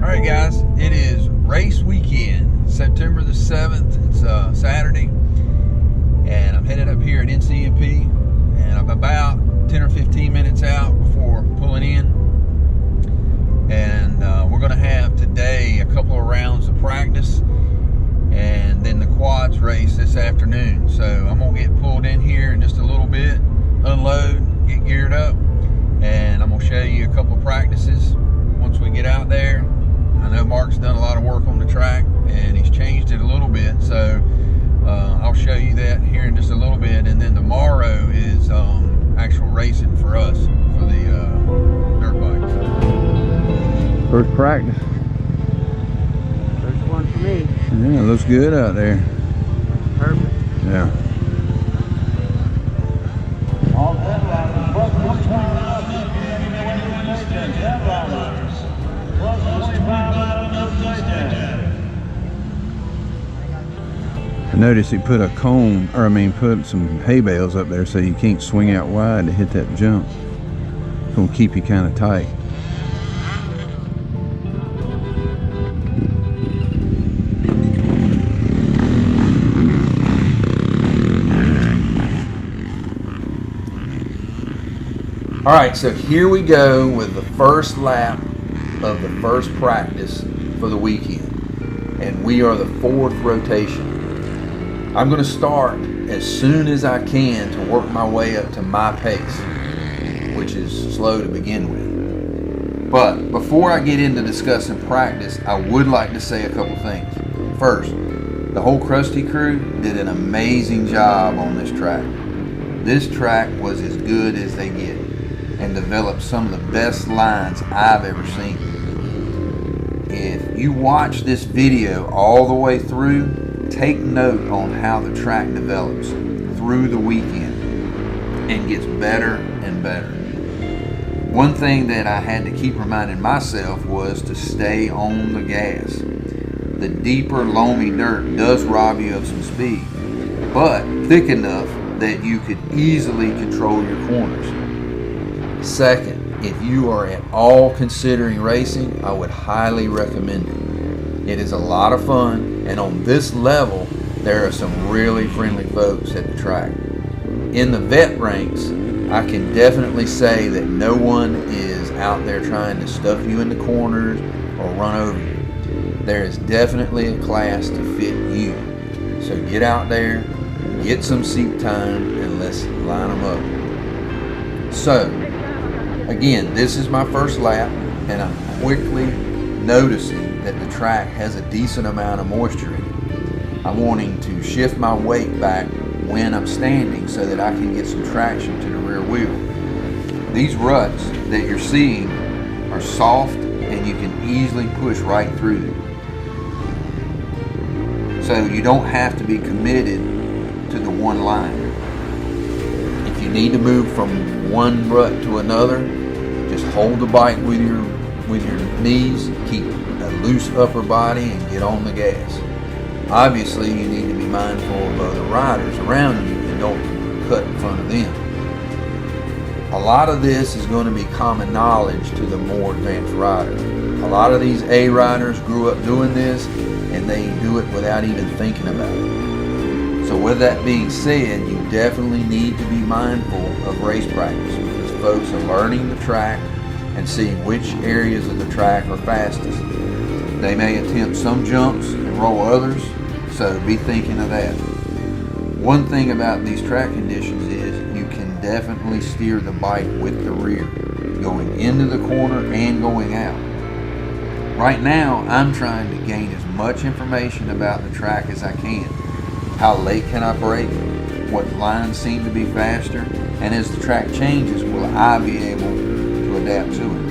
Alright guys, it is race weekend, September the 7th. It's Saturday, and I'm headed up here at NCMP, and I'm about 10 or 15 minutes out before pulling in. And we're going to have today a couple of rounds of practice, and then the quads race this afternoon. So I'm going to get pulled in here in just a little bit, unload, get geared up, and I'm going to show you a couple of practices once we get out there. I know Mark's done a lot of work on the track and he's changed it a little bit, so I'll show you that here in just a little bit. And then tomorrow is actual racing for us for the dirt bikes. First practice. First one for me. Yeah, it looks good out there. Perfect. Yeah. All deadliners, plus 25 out of deadliners, plus 25 out of no station. I noticed he put a cone, or put some hay bales up there so you can't swing out wide to hit that jump. It's gonna keep you kind of tight. All right, so here we go with the first lap of the first practice for the weekend, and we are the fourth rotation. I'm going to start as soon as I can to work my way up to my pace, which is slow to begin with. But before I get into discussing practice, I would like to say a couple things. First, the whole Krusty crew did an amazing job on this track. This track was as good as they get, and developed some of the best lines I've ever seen. If you watch this video all the way through, take note on how the track develops through the weekend and gets better and better. One thing that I had to keep reminding myself was to stay on the gas. The deeper, loamy dirt does rob you of some speed, but thick enough that you could easily control your corners. Second, if you are at all considering racing, I would highly recommend it. It is a lot of fun, and on this level, there are some really friendly folks at the track. In the vet ranks, I can definitely say that no one is out there trying to stuff you in the corners or run over you. There is definitely a class to fit you. So get out there, get some seat time, and let's line them up. So, again, this is my first lap, and I'm quickly noticing that the track has a decent amount of moisture in it. I'm wanting to shift my weight back when I'm standing so that I can get some traction to the rear wheel. These ruts that you're seeing are soft and you can easily push right through them. So you don't have to be committed to the one line. If you need to move from one rut to another, just hold the bike with your knees, keep a loose upper body, and get on the gas. Obviously, you need to be mindful of other riders around you and don't cut in front of them. A lot of this is going to be common knowledge to the more advanced riders. A lot of these A riders grew up doing this, and they do it without even thinking about it. So with that being said, you definitely need to be mindful of race practice, because folks are learning the track and seeing which areas of the track are fastest. They may attempt some jumps and roll others, so be thinking of that. One thing about these track conditions is you can definitely steer the bike with the rear, going into the corner and going out. Right now, I'm trying to gain as much information about the track as I can. How late can I brake? What lines seem to be faster? And as the track changes, will I be able to adapt to it?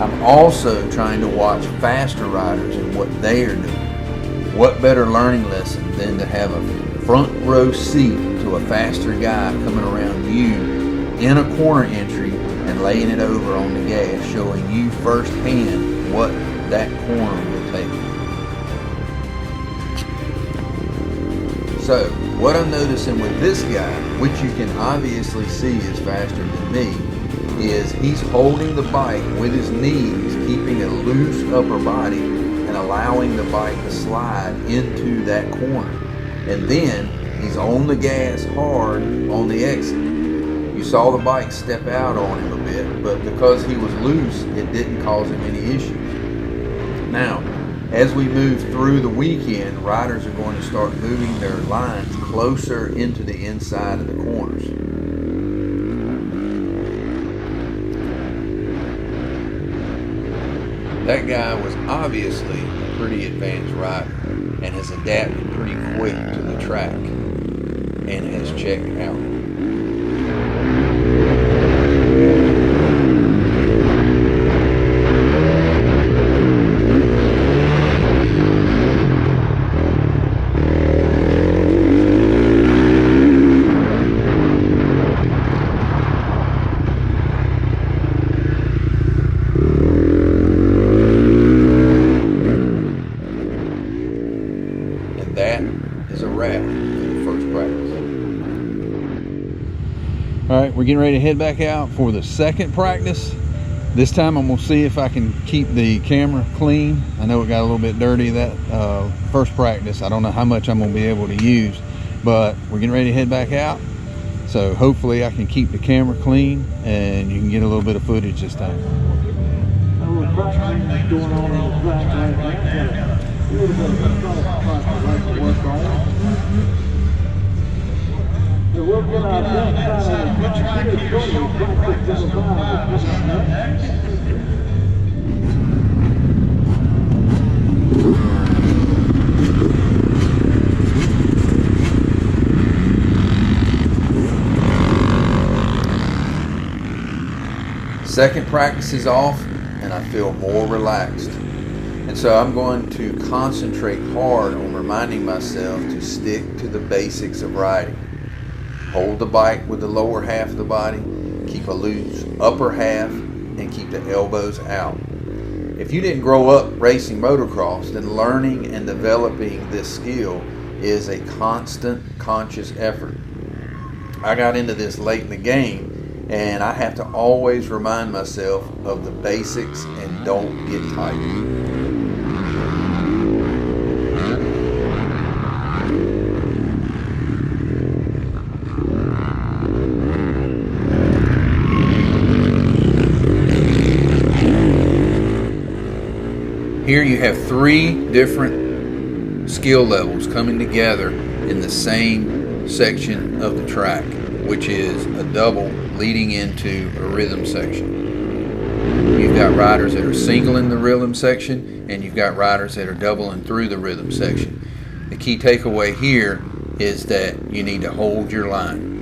I'm also trying to watch faster riders and what they are doing. What better learning lesson than to have a front row seat to a faster guy coming around you in a corner entry and laying it over on the gas, showing you firsthand what that corner will take. So, what I'm noticing with this guy, which you can obviously see is faster than me, is he's holding the bike with his knees, keeping a loose upper body and allowing the bike to slide into that corner. And then he's on the gas hard on the exit. You saw the bike step out on him a bit, but because he was loose, it didn't cause him any issues. Now, as we move through the weekend, riders are going to start moving their lines closer into the inside of the corners. That guy was obviously a pretty advanced rider and has adapted pretty quick to the track and has checked out. That is a wrap for the first practice. All right, we're getting ready to head back out for the second practice. This time I'm gonna see if I can keep the camera clean. I know it got a little bit dirty that first practice. I don't know how much I'm gonna be able to use, but we're getting ready to head back out. So hopefully I can keep the camera clean and you can get a little bit of footage this time. Going on in the track right now. A little bit of work on it. So we'll get our best side of the track here Second practice is off and I feel more relaxed. And so I'm going to concentrate hard on reminding myself to stick to the basics of riding. Hold the bike with the lower half of the body, keep a loose upper half, and keep the elbows out. If you didn't grow up racing motocross, then learning and developing this skill is a constant, conscious effort. I got into this late in the game, and I have to always remind myself of the basics and don't get tired. Here you have three different skill levels coming together in the same section of the track, which is a double leading into a rhythm section. You've got riders that are singling the rhythm section, and you've got riders that are doubling through the rhythm section. The key takeaway here is that you need to hold your line.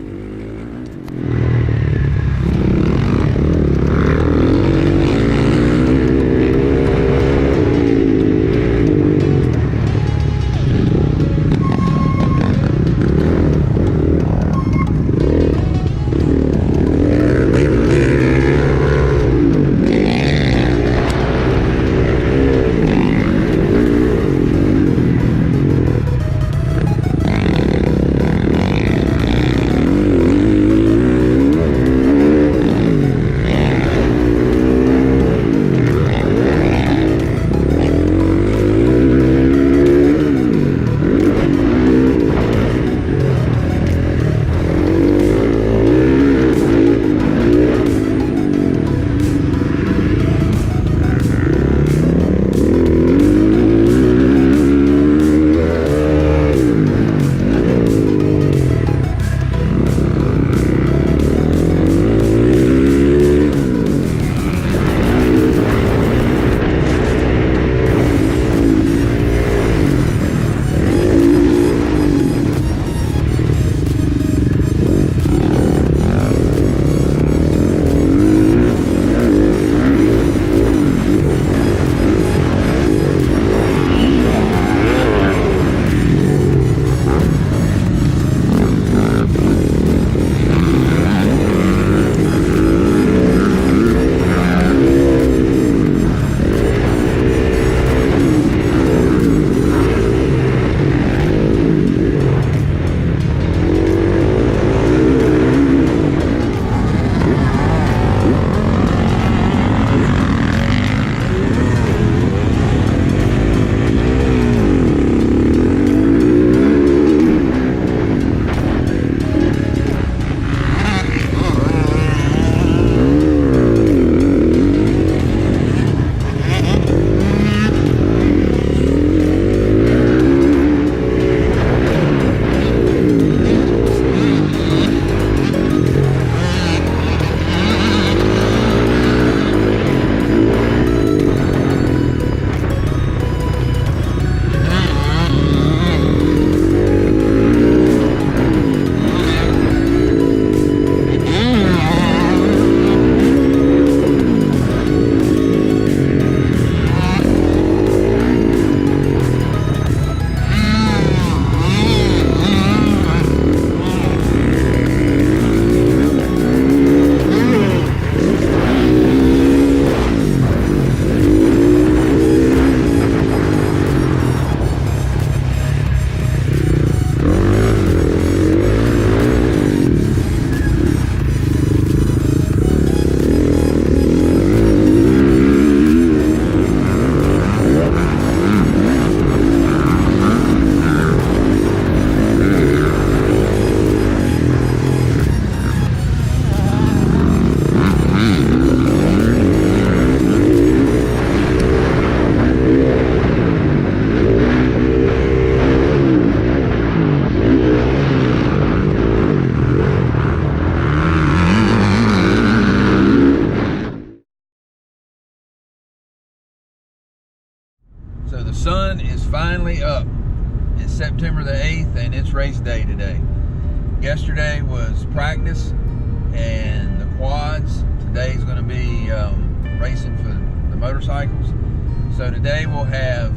So the sun is finally up. It's September the 8th and it's race day today. Yesterday was practice and the quads. Today's going to be racing for the motorcycles. So today we'll have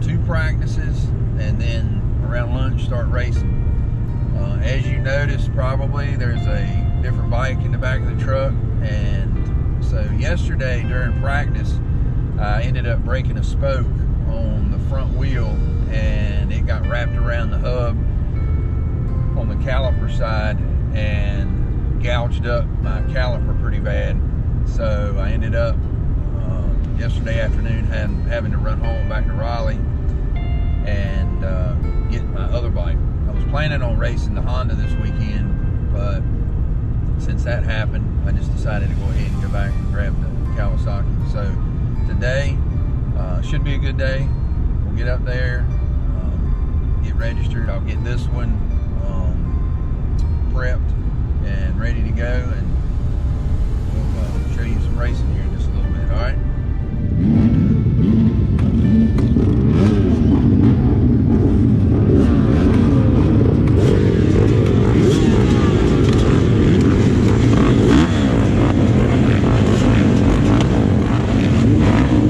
2 practices and then around lunch start racing. As you noticed, probably there's a different bike in the back of the truck, and so yesterday during practice I ended up breaking a spoke on the front wheel and it got wrapped around the hub on the caliper side and gouged up my caliper pretty bad. So I ended up yesterday afternoon having to run home back to Raleigh and get my other bike. I was planning on racing the Honda this weekend, but since that happened, I just decided to go ahead and go back and grab the Kawasaki. So today should be a good day. We'll get up there, get registered. I'll get this one prepped and ready to go, and we'll show you some racing here in just a little bit. All right.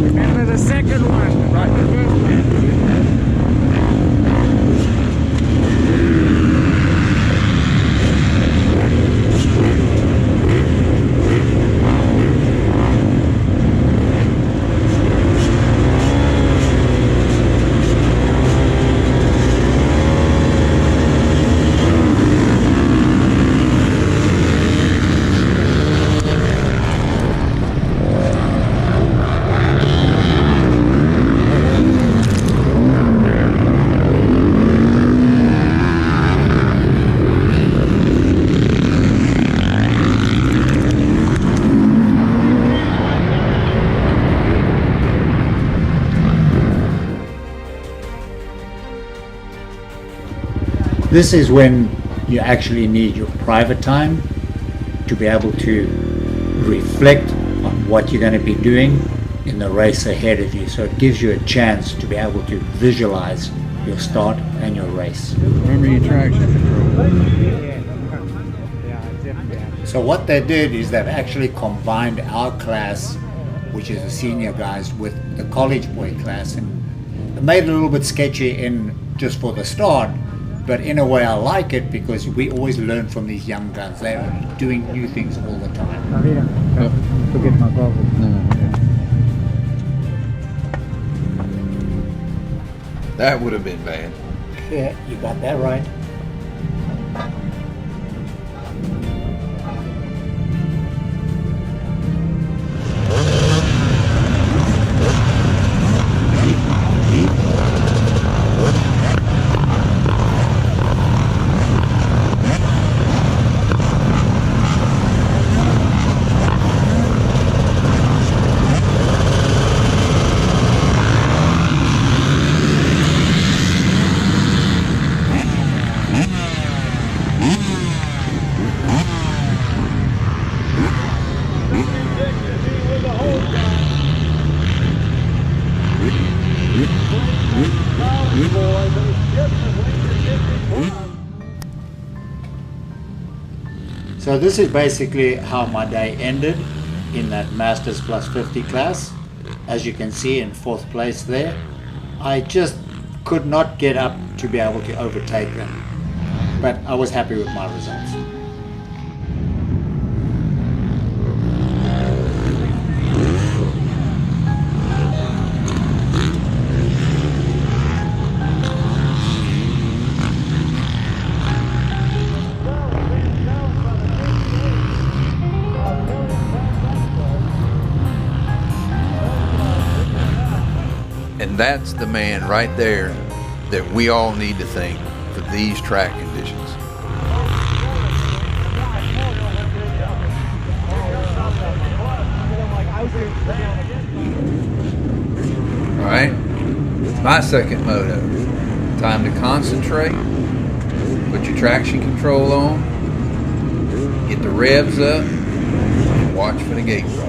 Remember the second one, right? The first one. This is when you actually need your private time to be able to reflect on what you're going to be doing in the race ahead of you. So it gives you a chance to be able to visualize your start and your race. Remember your traction control. So what they did is they've actually combined our class, which is the senior guys, with the college boy class, and it made it a little bit sketchy in just for the start. But in a way I like it because we always learn from these young guns. They're doing new things all the time. Forget my goggles. That would have been bad. Yeah, you got that right. So this is basically how my day ended in that Masters Plus 50 class. As you can see, in 4th place there. I just could not get up to be able to overtake them, but I was happy with my results. And that's the man right there that we all need to thank for these track conditions. All right, my second moto. Time to concentrate, put your traction control on, get the revs up, and watch for the gate drop.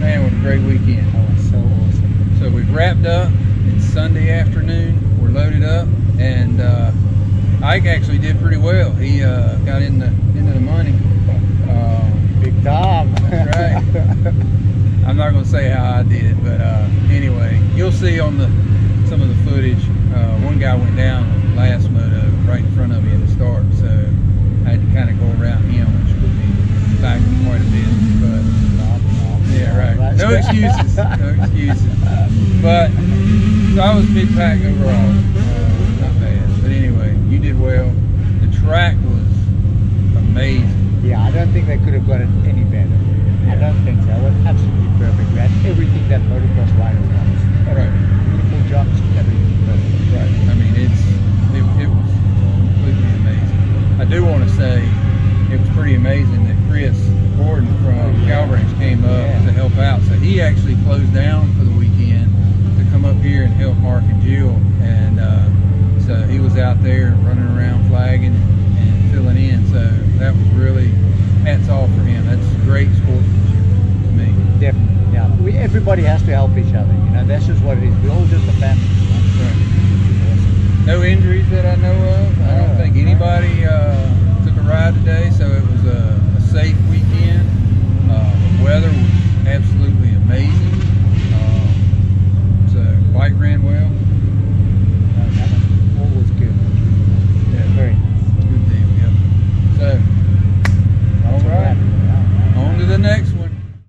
Man, what a great weekend. That was so awesome. So we've wrapped up. It's Sunday afternoon. We're loaded up, and Ike actually did pretty well. He got into the money. Big time. That's right. I'm not going to say how I did, but anyway, you'll see on some of the footage. One guy went down last moto right in front of me at the start, so I had to kind of go around him, which put me back quite a bit. But yeah, right. No excuses. No excuses. But so I was mid-pack overall. Not bad. But anyway, you did well. The track was amazing. Yeah, I don't think they could have got it any better. I don't think so. It was absolutely perfect. We had everything that motocross rider wants. Right. Beautiful jumps, everything perfect. Right. I mean, it was completely amazing. I do want to say it was pretty amazing that Chris Gordon from Calbranch came up to help out. So he actually closed down for the weekend to come up here and help Mark and Jill. And so he was out there running around flagging and filling in. So that was really hats off for him. That's great sportsmanship to me. Definitely, yeah. Everybody has to help each other. You know, that's just what it is. We're all just a family. Right. No injuries that I know of. I don't think anybody took a ride today, so it was a safe weekend. The weather was absolutely amazing.